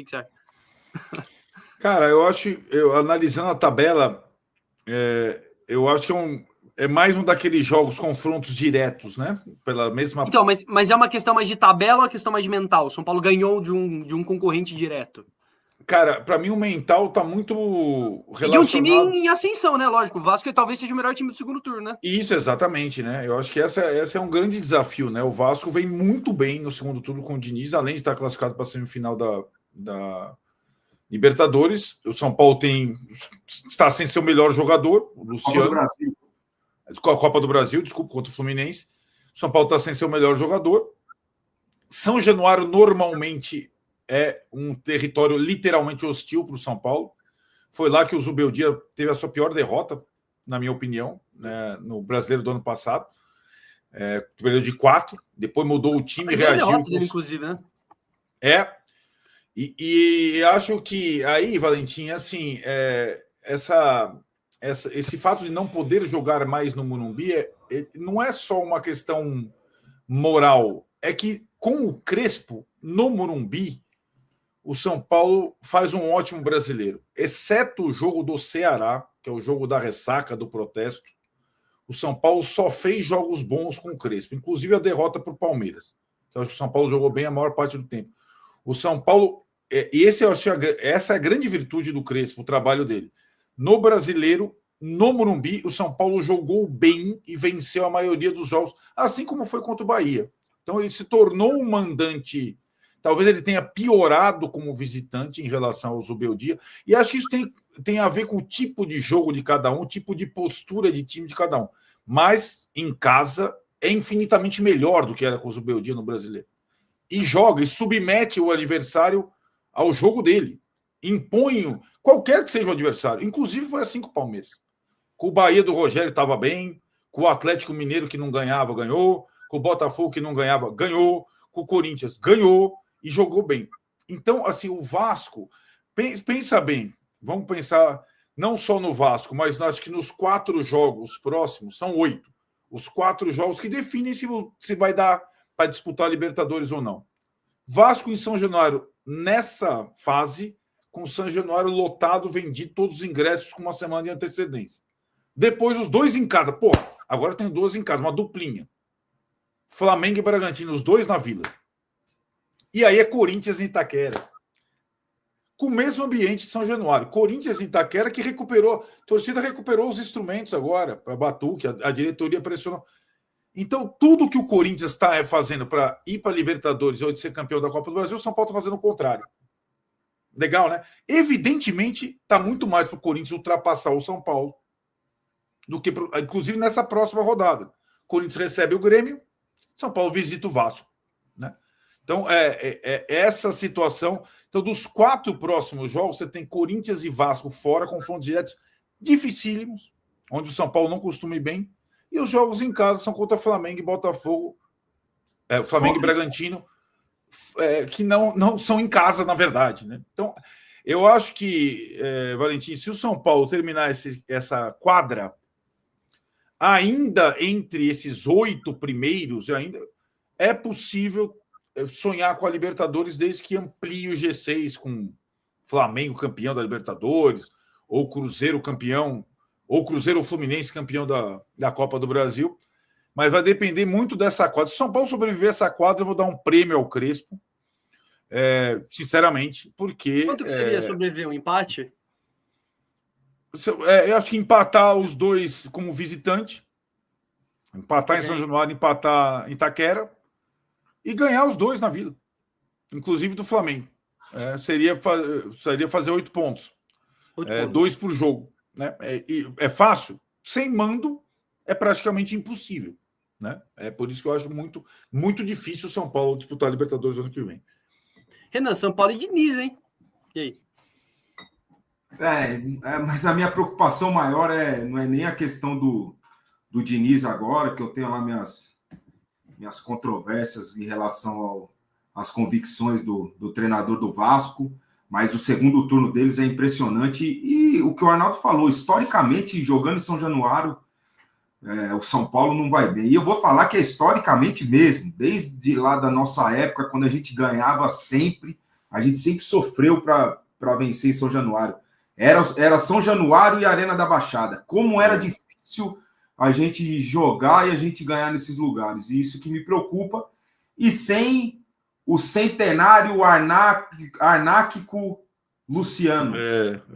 que você acha? Cara, eu analisando a tabela, eu acho que é mais um daqueles jogos, confrontos diretos, né? Pela mesma. Então, mas é uma questão mais de tabela ou uma questão mais de mental? O São Paulo ganhou de um concorrente direto. Cara, para mim o mental tá muito relacionado... E de um time em ascensão, né? Lógico, o Vasco talvez seja o melhor time do segundo turno, né? Isso, exatamente, né? Eu acho que essa é um grande desafio, né? O Vasco vem muito bem no segundo turno com o Diniz, além de estar classificado para a semifinal da Libertadores. O São Paulo está sem seu melhor jogador, o Luciano. Copa do Brasil. Com a Copa do Brasil, desculpa, contra o Fluminense. O São Paulo está sem seu melhor jogador. São Januário normalmente é um território literalmente hostil para o São Paulo. Foi lá que o Zubeldia teve a sua pior derrota, na minha opinião, né, no Brasileiro do ano passado. Perdeu de 4, depois mudou o time e reagiu. Dele, inclusive, né? E acho que aí, Valentim, assim, esse fato de não poder jogar mais no Morumbi não é só uma questão moral, é que com o Crespo no Morumbi, o São Paulo faz um ótimo brasileiro, exceto o jogo do Ceará, que é o jogo da ressaca, do protesto. O São Paulo só fez jogos bons com o Crespo, inclusive a derrota para o Palmeiras. Eu acho que o São Paulo jogou bem a maior parte do tempo. O São Paulo, essa é a grande virtude do Crespo, o trabalho dele. No brasileiro, no Morumbi, o São Paulo jogou bem e venceu a maioria dos jogos, assim como foi contra o Bahia. Então ele se tornou um mandante. Talvez ele tenha piorado como visitante em relação ao Zubeldia. E acho que isso tem a ver com o tipo de jogo de cada um, o tipo de postura de time de cada um. Mas em casa é infinitamente melhor do que era com o Zubeldia no brasileiro. E joga e submete o adversário ao jogo dele. Impõe qualquer que seja o adversário. Inclusive foi assim com o Palmeiras. Com o Bahia do Rogério estava bem, com o Atlético Mineiro que não ganhava, ganhou, com o Botafogo que não ganhava, ganhou, com o Corinthians, ganhou e jogou bem. Então, assim, o Vasco, pensa bem, vamos pensar não só no Vasco, mas acho que nos 4 jogos próximos, são 8, os 4 jogos que definem se vai dar para disputar a Libertadores ou não. Vasco em São Januário, nessa fase, com o São Januário lotado, vendido todos os ingressos com uma semana de antecedência. Depois os 2 em casa. Pô, agora tem 12 em casa, uma duplinha. Flamengo e Bragantino, os 2 na Vila. E aí é Corinthians em Itaquera. Com o mesmo ambiente de São Januário. Corinthians em Itaquera que recuperou, a torcida recuperou os instrumentos agora para Batuque, a diretoria pressionou. Então, tudo que o Corinthians está fazendo para ir para a Libertadores ou de ser campeão da Copa do Brasil, o São Paulo está fazendo o contrário. Legal, né? Evidentemente, está muito mais para o Corinthians ultrapassar o São Paulo do que, inclusive, nessa próxima rodada. O Corinthians recebe o Grêmio, São Paulo visita o Vasco. Né? Então, essa situação. Então, dos 4 próximos jogos, você tem Corinthians e Vasco fora, confrontos diretos dificílimos, onde o São Paulo não costuma ir bem. E os jogos em casa são contra Flamengo e Botafogo, Flamengo e Bragantino, que não são em casa, na verdade. Né? Então, eu acho que, Valentim, se o São Paulo terminar essa quadra, ainda entre esses 8 primeiros, ainda é possível sonhar com a Libertadores desde que amplie o G6 com Flamengo campeão da Libertadores, ou Cruzeiro campeão, ou Cruzeiro Fluminense campeão da Copa do Brasil, mas vai depender muito dessa quadra. Se o São Paulo sobreviver a essa quadra, eu vou dar um prêmio ao Crespo, sinceramente, porque... Quanto que seria sobreviver? Um empate? Eu acho que empatar os 2 como visitante, empatar em São Januário, empatar em Itaquera, e ganhar os 2 na Vila, inclusive do Flamengo. Seria fazer 8 pontos. 2 por jogo. Né? É fácil? Sem mando, é praticamente impossível. Né? É por isso que eu acho muito, muito difícil o São Paulo disputar a Libertadores no ano que vem. Renan, São Paulo e Diniz, hein? E aí? Mas a minha preocupação maior não é nem a questão do Diniz agora, que eu tenho lá minhas controvérsias em relação às convicções do treinador do Vasco, mas o segundo turno deles é impressionante. E o que o Arnaldo falou, historicamente, jogando em São Januário, o São Paulo não vai bem. E eu vou falar que é historicamente mesmo, desde lá da nossa época, quando a gente ganhava sempre, A gente sempre sofreu para vencer em São Januário. Era São Januário e Arena da Baixada. Como era difícil a gente jogar e a gente ganhar nesses lugares. E isso que me preocupa. E sem o centenário arnáquico Luciano.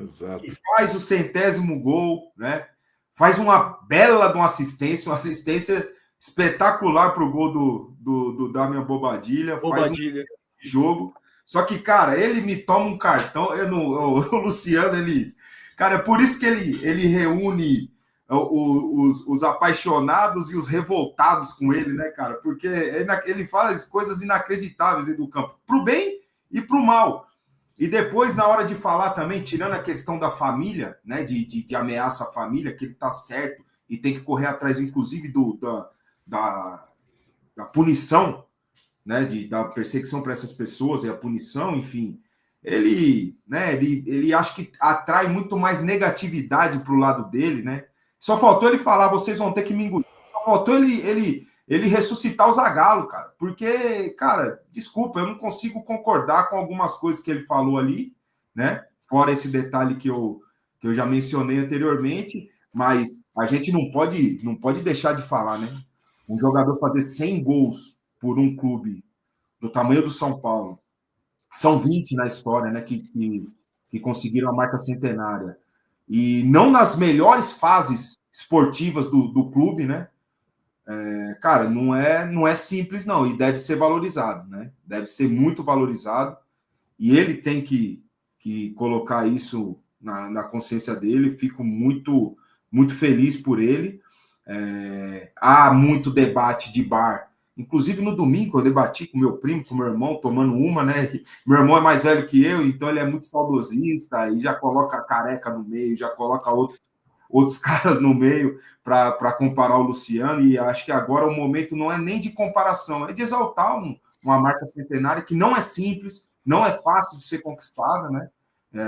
Exato. Que faz o 100º gol, né? Faz uma bela de uma assistência espetacular para o gol do Damian Bobadilla. Faz um jogo. Só que, cara, ele me toma um cartão. O Luciano, cara, é por isso que ele reúne os apaixonados e os revoltados com ele, né, cara? Porque ele faz coisas inacreditáveis dentro do campo, pro bem e pro mal. E depois, na hora de falar também, tirando a questão da família, né, de ameaça à família, que ele tá certo e tem que correr atrás, inclusive, da punição, né, da perseguição para essas pessoas e a punição, enfim, ele acha que atrai muito mais negatividade para o lado dele, né? Só faltou ele falar, vocês vão ter que me engolir. Só faltou ele ressuscitar o Zagallo, cara, porque, cara, desculpa, eu não consigo concordar com algumas coisas que ele falou ali, né? Fora esse detalhe que eu já mencionei anteriormente, mas a gente não pode deixar de falar, né? Um jogador fazer 100 gols por um clube do tamanho do São Paulo, são 20 na história, né, que conseguiram a marca centenária, e não nas melhores fases esportivas do clube, né, cara, não é simples não, e deve ser valorizado, né, deve ser muito valorizado, e ele tem que colocar isso na consciência dele. Fico muito, muito feliz por ele. Há muito debate de bar. Inclusive, no domingo, eu debati com meu primo, com meu irmão, tomando uma, né? Meu irmão é mais velho que eu, então ele é muito saudosista e já coloca Careca no meio, já coloca outros caras no meio para comparar o Luciano. E acho que agora o momento não é nem de comparação, é de exaltar uma marca centenária que não é simples, não é fácil de ser conquistada, né?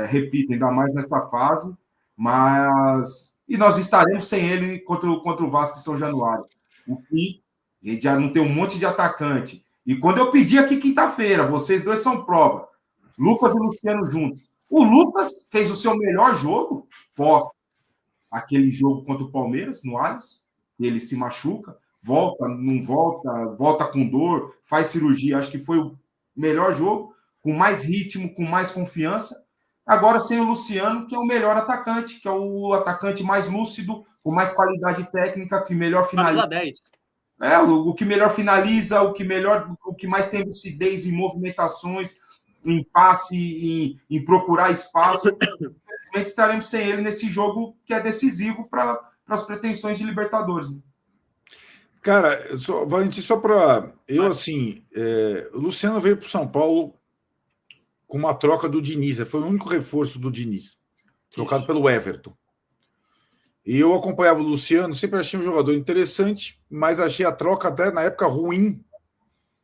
Repito, ainda mais nessa fase, mas... E nós estaremos sem ele contra o Vasco em São Januário. O que a gente já não tem um monte de atacante. E quando eu pedi aqui quinta-feira, vocês dois são prova, Lucas e Luciano juntos. O Lucas fez o seu melhor jogo pós aquele jogo contra o Palmeiras, no Allianz. Ele se machuca, volta, não volta, volta com dor, faz cirurgia. Acho que foi o melhor jogo, com mais ritmo, com mais confiança. Agora sem o Luciano, que é o melhor atacante, que é o atacante mais lúcido, com mais qualidade técnica, que melhor finaliza. O que melhor finaliza, o que mais tem lucidez em movimentações, em passe, em procurar espaço. Infelizmente estaremos sem ele nesse jogo que é decisivo para as pretensões de Libertadores. Cara, Valentim, só para... o Luciano veio para o São Paulo com uma troca do Diniz. Foi o único reforço do Diniz, trocado pelo Everton. E eu acompanhava o Luciano, sempre achei um jogador interessante, mas achei a troca até na época ruim,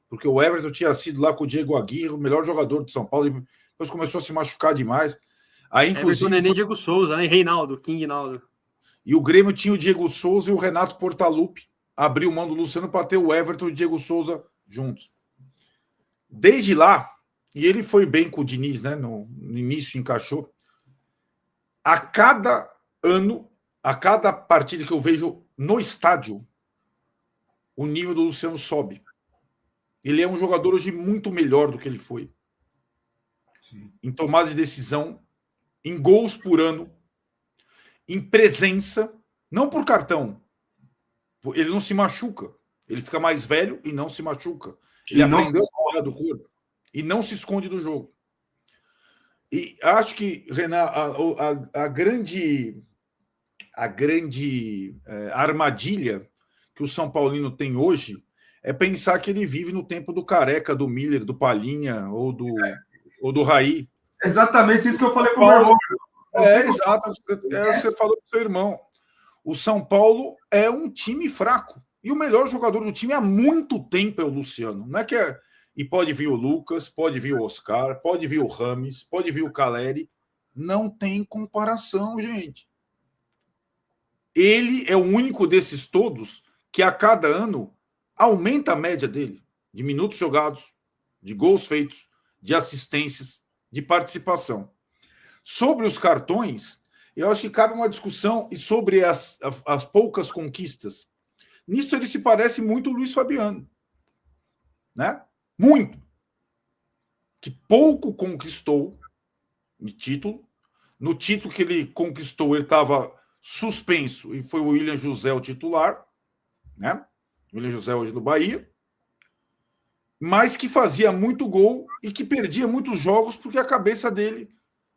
porque o Everton tinha sido lá com o Diego Aguirre, o melhor jogador de São Paulo, e depois começou a se machucar demais. Aí, inclusive, Everton, Nenê, Diego Souza, né? Reinaldo, King Naldo. E o Grêmio tinha o Diego Souza e o Renato Portaluppi. Abriu mão do Luciano para ter o Everton e o Diego Souza juntos. Desde lá, e ele foi bem com o Diniz, né? No início encaixou. A cada ano, a cada partida que eu vejo no estádio, o nível do Luciano sobe. Ele é um jogador hoje muito melhor do que ele foi. Sim. Em tomada de decisão, em gols por ano, em presença, não por cartão. Ele não se machuca. Ele fica mais velho e não se machuca. Ele aprendeu a fora do corpo e não se esconde do jogo. E acho que, Renan, a grande armadilha que o São Paulino tem hoje é pensar que ele vive no tempo do Careca, do Miller, do Palhinha ou do Raí. Exatamente isso que eu falei com o meu irmão. Exato. Você falou com o seu irmão. O São Paulo é um time fraco. E o melhor jogador do time há muito tempo é o Luciano. Não é que é... E pode vir o Lucas, pode vir o Oscar, pode vir o Rames, pode vir o Caleri. Não tem comparação, gente. Ele é o único desses todos que a cada ano aumenta a média dele de minutos jogados, de gols feitos, de assistências, de participação. Sobre os cartões, eu acho que cabe uma discussão sobre as poucas conquistas. Nisso ele se parece muito o Luiz Fabiano, né? Muito. Que pouco conquistou de título. No título que ele conquistou, ele estava suspenso e foi o William José o titular, né? O William José hoje do Bahia. Mas que fazia muito gol e que perdia muitos jogos porque a cabeça dele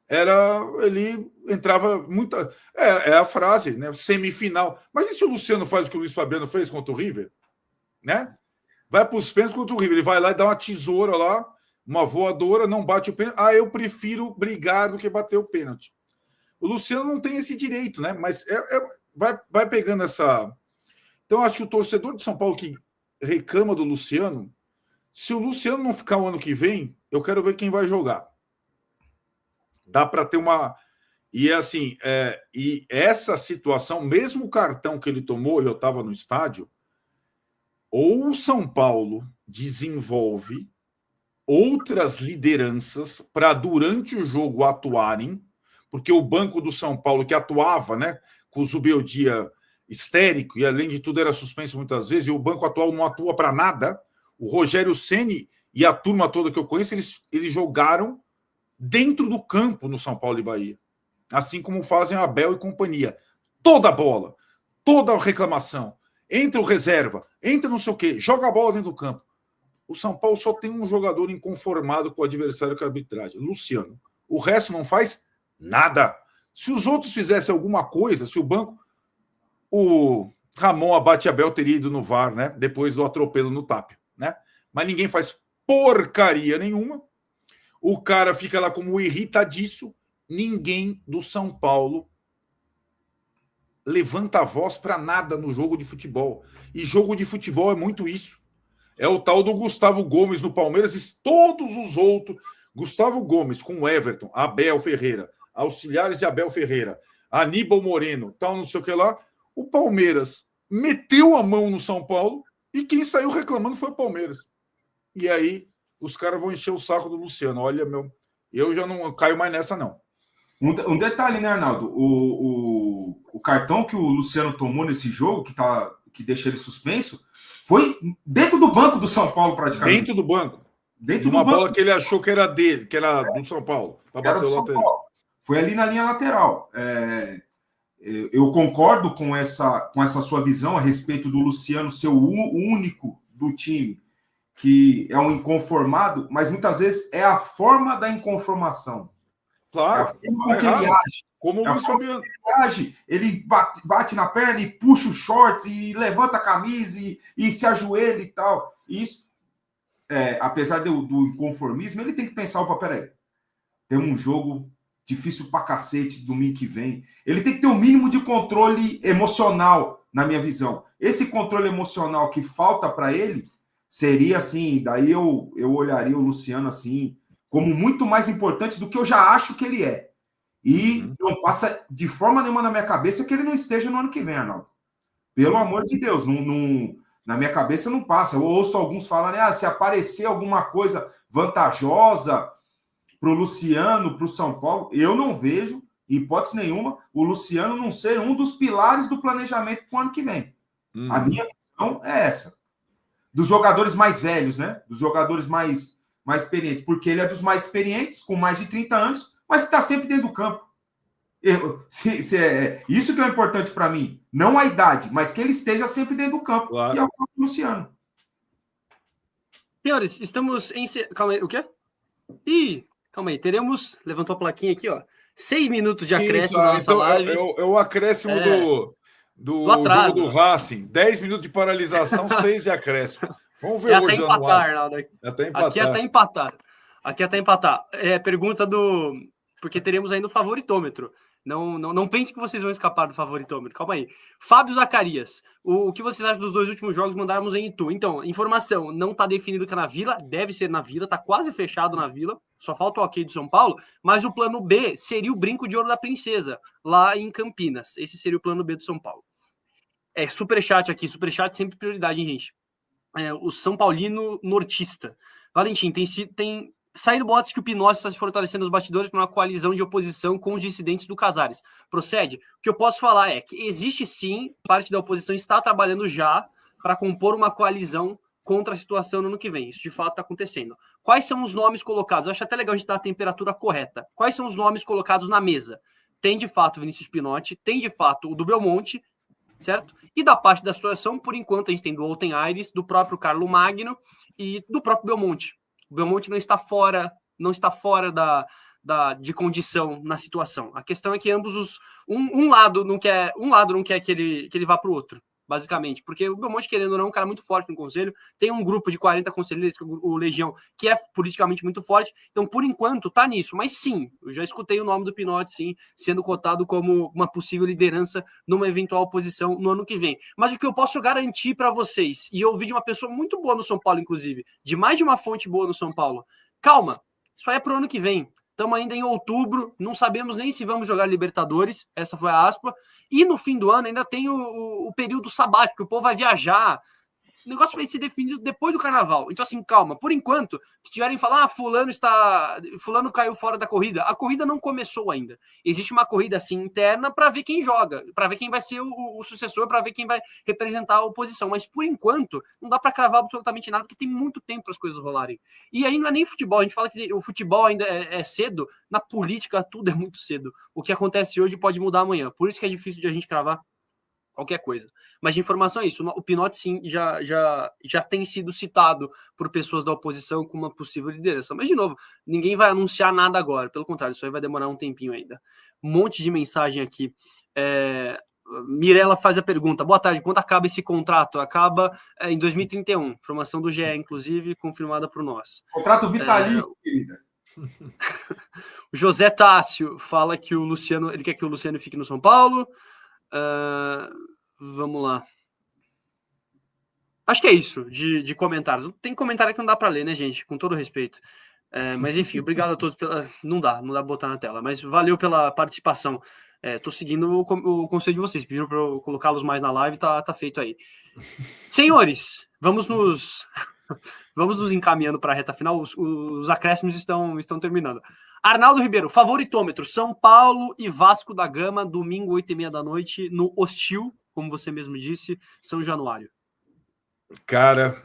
ele entrava muita. É a frase, né? Semifinal. Mas e se o Luciano faz o que o Luiz Fabiano fez contra o River? Né? Vai para os pênaltis contra o River. Ele vai lá e dá uma tesoura lá, uma voadora, não bate o pênalti. Eu prefiro brigar do que bater o pênalti. O Luciano não tem esse direito, né? Mas vai pegando essa. Então, acho que o torcedor de São Paulo que reclama do Luciano, se o Luciano não ficar o ano que vem, eu quero ver quem vai jogar. Dá para ter uma. E assim, e essa situação, mesmo o cartão que ele tomou, eu estava no estádio, ou o São Paulo desenvolve outras lideranças para durante o jogo atuarem, porque o banco do São Paulo que atuava, né, com o Zubeldia histérico e além de tudo era suspenso muitas vezes, e o banco atual não atua para nada. O Rogério Ceni e a turma toda que eu conheço, eles jogaram dentro do campo no São Paulo e Bahia. Assim como fazem Abel e companhia. Toda a bola, toda a reclamação. Entra o reserva, entra não sei o quê, joga a bola dentro do campo. O São Paulo só tem um jogador inconformado com o adversário, que é a arbitragem, Luciano. O resto não faz nada. Se os outros fizessem alguma coisa, se o banco... O Ramon Abate Abel teria ido no VAR, né? Depois do atropelo no Tapia, né? Mas ninguém faz porcaria nenhuma. O cara fica lá como irritadiço. Ninguém do São Paulo levanta a voz para nada no jogo de futebol. E jogo de futebol é muito isso. É o tal do Gustavo Gomes no Palmeiras e todos os outros. Gustavo Gomes com Everton, Abel Ferreira, auxiliares de Abel Ferreira, Aníbal Moreno, tal, não sei o que lá. O Palmeiras meteu a mão no São Paulo e quem saiu reclamando foi o Palmeiras. E aí os caras vão encher o saco do Luciano. Olha, eu já não caio mais nessa, não. Um detalhe, né, Arnaldo? O cartão que o Luciano tomou nesse jogo, que deixa ele suspenso, foi dentro do banco do São Paulo, praticamente. Dentro do banco. Dentro uma do banco. Bola que ele achou que era dele, que era do São Paulo. Para bater o lateral. Foi ali na linha lateral. Eu concordo com essa sua visão a respeito do Luciano ser o único do time que é um inconformado, mas muitas vezes é a forma da inconformação. Claro. É a forma que ele age. Como o Luiz Fabiano. Ele bate na perna e puxa os shorts e levanta a camisa e se ajoelha e tal. Isso, apesar do inconformismo, ele tem que pensar, peraí, tem um jogo difícil pra cacete domingo que vem. Ele tem que ter um mínimo de controle emocional, na minha visão. Esse controle emocional que falta para ele seria assim, daí eu olharia o Luciano assim, como muito mais importante do que eu já acho que ele é. E não passa de forma nenhuma na minha cabeça que ele não esteja no ano que vem, Arnaldo. Pelo amor de Deus, na minha cabeça não passa. Eu ouço alguns falarem, se aparecer alguma coisa vantajosa para o Luciano, para o São Paulo, eu não vejo, em hipótese nenhuma, o Luciano não ser um dos pilares do planejamento para o ano que vem. A minha visão é essa. Dos jogadores mais velhos, né? Dos jogadores mais experientes, porque ele é dos mais experientes, com mais de 30 anos, mas que está sempre dentro do campo. Isso que é importante para mim. Não a idade, mas que ele esteja sempre dentro do campo. Claro. E é o Luciano. Senhores, estamos em... Calma aí, o quê? Calma aí, teremos... Levantou a plaquinha aqui, ó. 6 minutos de acréscimo na nossa live. É o acréscimo do jogo do Racing. 10 minutos de paralisação, 6 de acréscimo. Vamos ver hoje. Aqui até empatar. Pergunta do... Porque teremos ainda o favoritômetro. Não pense que vocês vão escapar do favoritômetro. Calma aí. Fábio Zacarias. O que vocês acham dos 2 últimos jogos? Mandarmos em Itu. Então, informação. Não está definido que é na Vila. Deve ser na Vila. Está quase fechado na Vila. Só falta o ok do São Paulo. Mas o plano B seria o Brinco de Ouro da Princesa. Lá em Campinas. Esse seria o plano B do São Paulo. Superchat aqui. Superchat sempre prioridade, hein, gente? O São Paulino nortista. Valentim, Saíram boatos que o Pinotti está se fortalecendo nos bastidores para uma coalizão de oposição com os dissidentes do Casares. Procede? O que eu posso falar é que existe sim, parte da oposição está trabalhando já para compor uma coalizão contra a situação no ano que vem. Isso de fato está acontecendo. Quais são os nomes colocados? Eu acho até legal a gente dar a temperatura correta. Quais são os nomes colocados na mesa? Tem de fato o Vinícius Pinotti, tem de fato o do Belmonte, certo? E da parte da situação, por enquanto, a gente tem do Alten Aires, do próprio Carlo Magno e do próprio Belmonte. O Belmonte não está fora de condição na situação. A questão é que ambos um lado não quer que ele vá para o outro, basicamente, porque o Belmonte, querendo ou não, é um cara muito forte no conselho, tem um grupo de 40 conselheiros, o Legião, que é politicamente muito forte, então, por enquanto, tá nisso, mas sim, eu já escutei o nome do Pinotti, sim, sendo cotado como uma possível liderança numa eventual posição no ano que vem, mas o que eu posso garantir para vocês, e eu ouvi de uma pessoa muito boa no São Paulo, inclusive, de mais de uma fonte boa no São Paulo, calma, isso aí é pro ano que vem. Estamos ainda em outubro, não sabemos nem se vamos jogar Libertadores, essa foi a aspa, e no fim do ano ainda tem o período sabático, o povo vai viajar, o negócio vai ser definido depois do carnaval. Então, assim, calma, por enquanto, se tiverem falar, fulano caiu fora da corrida, a corrida não começou ainda. Existe uma corrida, assim, interna para ver quem joga, para ver quem vai ser o sucessor, para ver quem vai representar a oposição. Mas, por enquanto, não dá para cravar absolutamente nada, porque tem muito tempo para as coisas rolarem. E aí não é nem futebol, a gente fala que o futebol ainda é cedo, na política tudo é muito cedo. O que acontece hoje pode mudar amanhã. Por isso que é difícil de a gente cravar qualquer coisa. Mas de informação é isso. O Pinotti, sim, já tem sido citado por pessoas da oposição como uma possível liderança. Mas, de novo, ninguém vai anunciar nada agora. Pelo contrário, isso aí vai demorar um tempinho ainda. Um monte de mensagem aqui. Mirella faz a pergunta. Boa tarde, quando acaba esse contrato? Acaba em 2031. Informação do GE, inclusive, confirmada por nós. Contrato vitalício, querida. O José Tássio fala que ele quer que o Luciano fique no São Paulo. Vamos lá. Acho que é isso de comentários. Tem comentário que não dá para ler, né, gente? Com todo respeito. Mas enfim, obrigado a todos. Não dá pra botar na tela, mas valeu pela participação. Tô seguindo o conselho de vocês. Pediram para eu colocá-los mais na live, tá feito aí. Senhores, vamos nos encaminhando para a reta final. Os acréscimos estão terminando. Arnaldo Ribeiro, favoritômetro, São Paulo e Vasco da Gama, domingo, 8h30 da noite, no Hostil, como você mesmo disse, São Januário. Cara,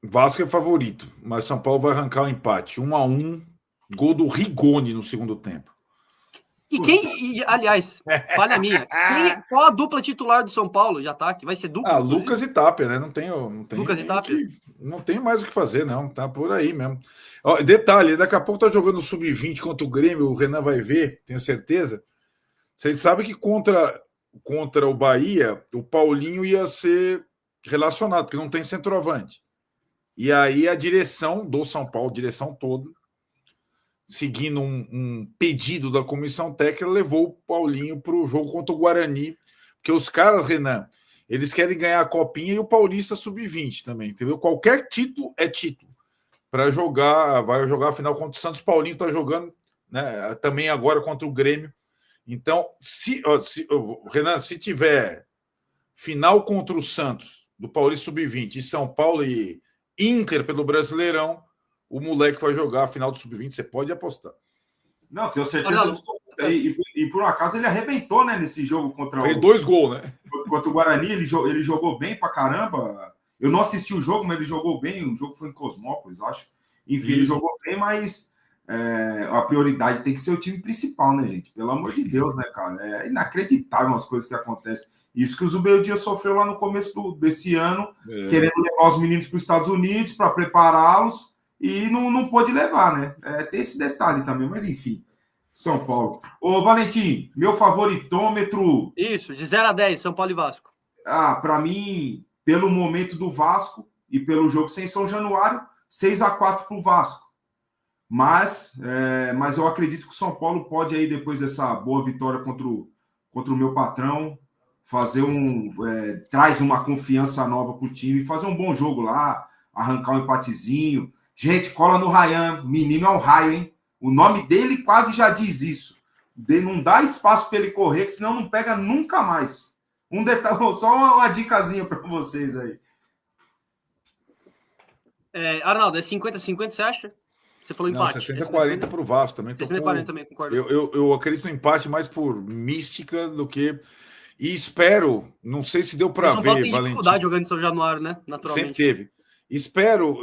Vasco é favorito, mas São Paulo vai arrancar o empate. 1-1, gol do Rigoni no segundo tempo. Aliás, falha minha, qual a dupla titular do São Paulo de ataque? Vai ser dupla? Lucas e Tapia, né? Não tem Lucas e Tapia? Não tem mais o que fazer, não. Tá por aí mesmo. Detalhe, daqui a pouco tá jogando sub-20 contra o Grêmio, o Renan vai ver, tenho certeza. Vocês sabem que contra o Bahia, o Paulinho ia ser relacionado, porque não tem centroavante. E aí a direção do São Paulo, direção toda, seguindo um pedido da comissão técnica, levou o Paulinho para o jogo contra o Guarani, porque os caras, Renan, eles querem ganhar a Copinha e o Paulista sub-20 também, entendeu? Qualquer título é título. Vai jogar a final contra o Santos. Paulinho está jogando, né, também agora contra o Grêmio. Então, Renan, se tiver final contra o Santos, do Paulista sub-20, e São Paulo e Inter pelo Brasileirão, o moleque vai jogar a final do sub-20, você pode apostar. Não, tenho certeza absoluta. E por um acaso ele arrebentou, né, nesse jogo contra Fez 2 gols, né? Contra o Guarani, ele jogou bem pra caramba. Eu não assisti o jogo, mas ele jogou bem. O jogo foi em Cosmópolis, acho. Enfim, ele jogou bem, mas a prioridade tem que ser o time principal, né, gente? Pelo amor de Deus, né, cara? É inacreditável as coisas que acontecem. Isso que o Zubeldia sofreu lá no começo desse ano, querendo levar os meninos para os Estados Unidos para prepará-los, e não pôde levar, né? Tem esse detalhe também, mas enfim. São Paulo. Ô, Valentim, meu favoritômetro... Isso, de 0 a 10, São Paulo e Vasco. Para mim, pelo momento do Vasco e pelo jogo sem São Januário, 6-4 para o Vasco. Mas eu acredito que o São Paulo pode, aí, depois dessa boa vitória contra o meu patrão, fazer traz uma confiança nova para o time, fazer um bom jogo lá, arrancar um empatezinho. Gente, cola no Ryan, menino é um raio, hein? O nome dele quase já diz isso. Não dá espaço para ele correr, que senão não pega nunca mais. Um detalhe, só uma dicasinha para vocês aí. Arnaldo, é 50-50, você acha? Você falou empate. 60-40 para o Vasco também. 60-40 também, concordo. Eu acredito no empate mais por mística do que... E espero, não sei se deu para ver, Valentim. Tem dificuldade jogando em São Januário, né? Naturalmente. Sempre teve. Espero,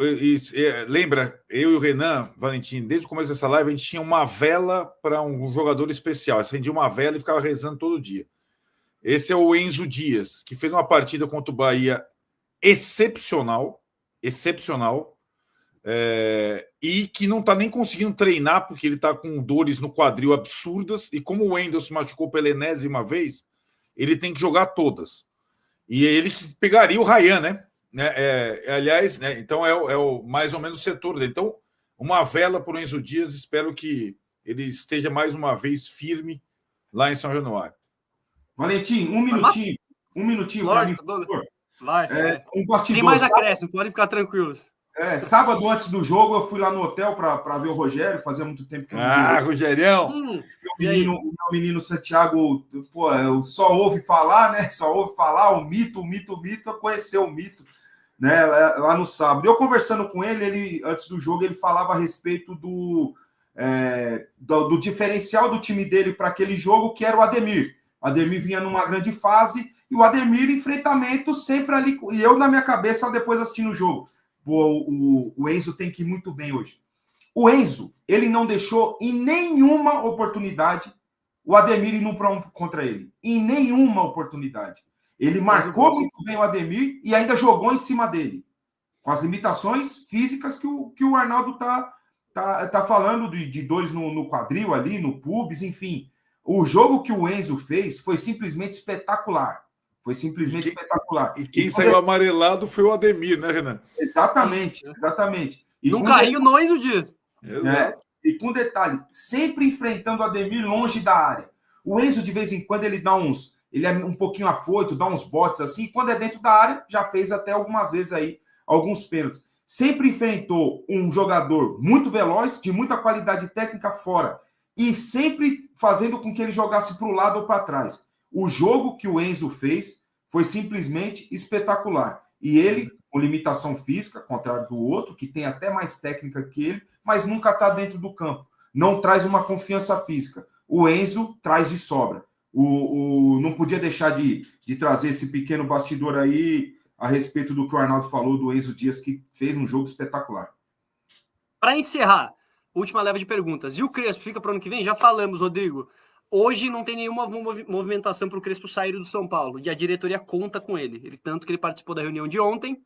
lembra, eu e o Renan, Valentim, desde o começo dessa live, a gente tinha uma vela para um jogador especial. Acendia uma vela e ficava rezando todo dia. Esse é o Enzo Dias, que fez uma partida contra o Bahia excepcional, e que não está nem conseguindo treinar, porque ele está com dores no quadril absurdas, e como o Wendel se machucou pela enésima vez, ele tem que jogar todas. E é ele que pegaria o Ryan, né? Aliás, né? Então é o mais ou menos o setor dele. Então, uma vela para o Enzo Dias, espero que ele esteja mais uma vez firme lá em São Januário. Valentim, um minutinho para mim, por favor. Vai. Um bastidor. Tem mais acréscimo, podem ficar tranquilos. Sábado antes do jogo, eu fui lá no hotel para ver o Rogério, fazia muito tempo que eu não vi. Rogerião! Meu menino Santiago, só ouve falar, né? Só ouve falar o mito, conheceu o mito, né? Lá no sábado. Eu conversando com ele, antes do jogo, ele falava a respeito do diferencial do time dele para aquele jogo, que era o Ademir. O Ademir vinha numa grande fase, e o Ademir, enfrentamento sempre ali. E eu, na minha cabeça, depois assistindo o jogo. O Enzo tem que ir muito bem hoje. O Enzo, ele não deixou em nenhuma oportunidade o Ademir ir contra ele. Em nenhuma oportunidade. Ele marcou muito bem o Ademir e ainda jogou em cima dele. Com as limitações físicas que o Arnaldo tá falando de dores no quadril ali, no pubis, enfim. O jogo que o Enzo fez foi simplesmente espetacular. Foi simplesmente espetacular. E quem saiu amarelado foi o Ademir, né, Renan? Exatamente. E num carrinho no Enzo Dias. E com detalhe, sempre enfrentando o Ademir longe da área. O Enzo, de vez em quando, ele é um pouquinho afoito, dá uns botes assim, e quando é dentro da área, já fez até algumas vezes aí, alguns pênaltis. Sempre enfrentou um jogador muito veloz, de muita qualidade técnica fora, e sempre fazendo com que ele jogasse para o lado ou para trás. O jogo que o Enzo fez foi simplesmente espetacular. E ele, com limitação física, contrário do outro, que tem até mais técnica que ele, mas nunca está dentro do campo. Não traz uma confiança física. O Enzo traz de sobra. Não podia deixar de trazer esse pequeno bastidor aí a respeito do que o Arnaldo falou do Enzo Dias, que fez um jogo espetacular. Para encerrar, última leva de perguntas. E o Crespo fica para o ano que vem? Já falamos, Rodrigo. Hoje não tem nenhuma movimentação para o Crespo sair do São Paulo, e a diretoria conta com ele. Tanto que ele participou da reunião de ontem.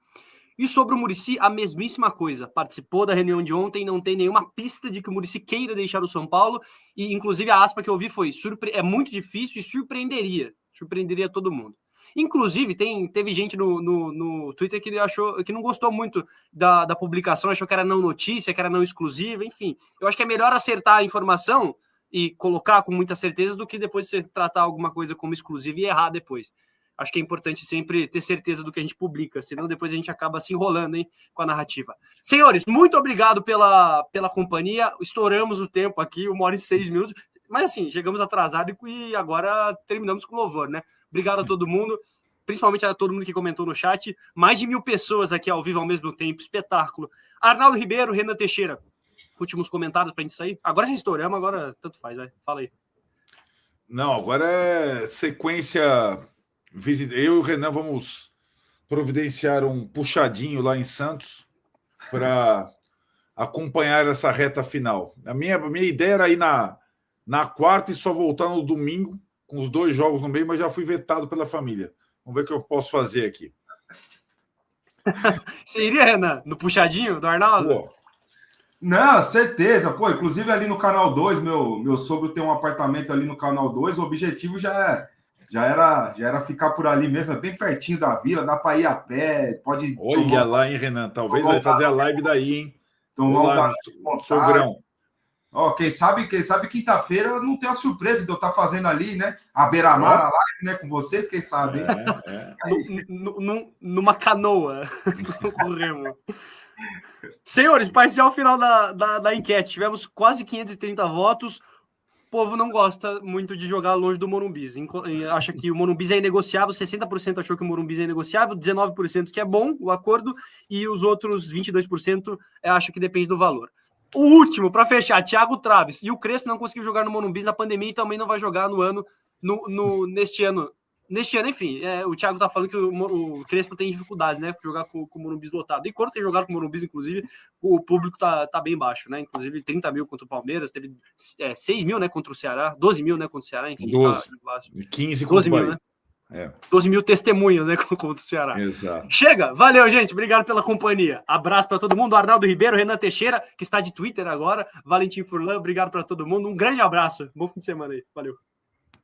E sobre o Muricy, a mesmíssima coisa. Participou da reunião de ontem, não tem nenhuma pista de que o Muricy queira deixar o São Paulo. E, inclusive, a aspa que eu ouvi foi: é muito difícil e surpreenderia todo mundo. Inclusive, teve gente no Twitter que achou que não gostou muito da publicação, achou que era não notícia, que era não exclusiva, enfim. Eu acho que é melhor acertar a informação e colocar com muita certeza do que depois você tratar alguma coisa como exclusiva e errar depois. Acho que é importante sempre ter certeza do que a gente publica, senão depois a gente acaba se enrolando, hein, com a narrativa. Senhores, muito obrigado pela companhia. Estouramos o tempo aqui, 1h06. Mas assim, chegamos atrasados e agora terminamos com louvor, né? Obrigado a todo mundo, principalmente a todo mundo que comentou no chat. Mais de 1.000 pessoas aqui ao vivo ao mesmo tempo, espetáculo. Arnaldo Ribeiro, Renan Teixeira. Últimos comentários para a gente sair. Agora já estouramos, agora tanto faz, vai. Fala aí. Não, agora é sequência. Eu e o Renan vamos providenciar um puxadinho lá em Santos para acompanhar essa reta final. A minha ideia era ir na quarta e só voltar no domingo, com os 2 jogos no meio, mas já fui vetado pela família. Vamos ver o que eu posso fazer aqui. Você iria, Renan, no puxadinho do Arnaldo? Pô. Não, certeza. Pô, inclusive ali no Canal 2, meu sogro tem um apartamento ali no Canal 2, o objetivo já era ficar por ali mesmo, é bem pertinho da vila, dá para ir a pé, pode... Olha lá, hein, Renan? Talvez vai fazer a live daí, hein? Tomar um sogrão. Ó, quem sabe quinta-feira não tem a surpresa de eu estar fazendo ali, né? A beira-mar, a live, né? Com vocês, quem sabe, hein? Numa canoa com o remo. Senhores, parcial final da enquete. Tivemos quase 530 votos. O povo não gosta muito de jogar longe do Morumbi. Acha que o Morumbi é inegociável. 60% achou que o Morumbi é inegociável, 19% que é bom o acordo, e os outros 22% acham que depende do valor. O último, para fechar, Thiago Traves. E o Crespo não conseguiu jogar no Morumbi na pandemia e também não vai jogar neste ano. Neste ano, enfim, o Thiago tá falando que o Crespo tem dificuldades, né? Para jogar com o Morumbi lotado. E quando tem jogado com o Morumbi, inclusive, o público tá bem baixo, né? Inclusive, 30 mil contra o Palmeiras, teve 6 mil, né? Contra o Ceará, 12 mil, né? Contra o Ceará, enfim. 12. Tá 15 12 mil, né? 12 mil testemunhas, né, contra o Ceará. Exato. Chega, valeu, gente, obrigado pela companhia. Abraço para todo mundo, Arnaldo Ribeiro, Renan Teixeira, que está de Twitter agora, Valentim Furlan, obrigado para todo mundo, um grande abraço, bom fim de semana aí, valeu.